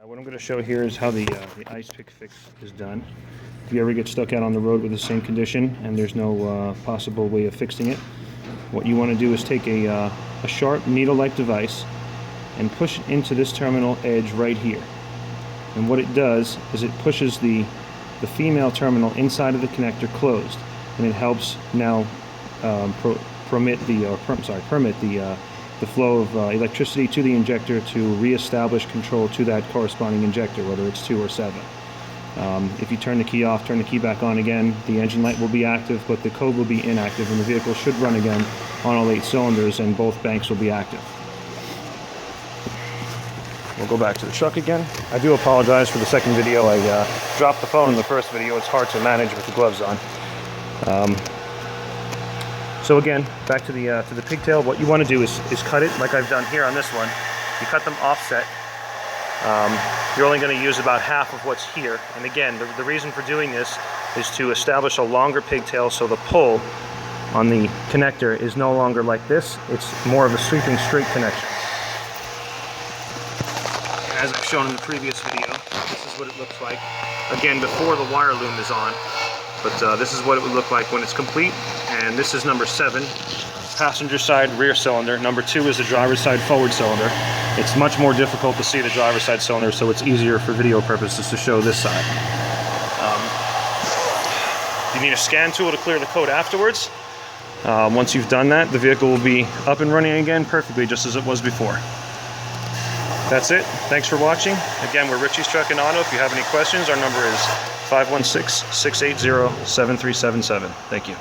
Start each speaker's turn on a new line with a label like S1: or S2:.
S1: What I'm going to show here is how the ice pick fix is done. If you ever get stuck out on the road with the same condition and there's no possible way of fixing it, what you want to do is take a sharp needle-like device and push it into this terminal edge right here. And what it does is it pushes the female terminal inside of the connector closed, and it helps now permit the flow of electricity to the injector to re-establish control to that corresponding injector, whether it's 2 or 7. If you turn the key off, turn the key back on again, the engine light will be active, but the code will be inactive, and the vehicle should run again on all 8 cylinders, and both banks will be active. We'll go back to the truck again. I do apologize for the second video. I dropped the phone in the first video. It's hard to manage with the gloves on. So again, back to the pigtail. What you want to do is cut it like I've done here on this one. You cut them offset. You're only going to use about half of what's here. And again, the reason for doing this is to establish a longer pigtail, so the pull on the connector is no longer like this. It's more of a sweeping straight connection. As I've shown in the previous video, this is what it looks like. Again, before the wire loom is on. But this is what it would look like when it's complete. And this is number 7, passenger side rear cylinder. Number 2 is the driver's side forward cylinder. It's much more difficult to see the driver's side cylinder, so it's easier for video purposes to show this side. You need a scan tool to clear the code afterwards. Once you've done that, the vehicle will be up and running again perfectly, just as it was before. That's it. Thanks for watching. Again, we're Richie's Truck and Auto. If you have any questions, our number is 516-680-7377. Thank you.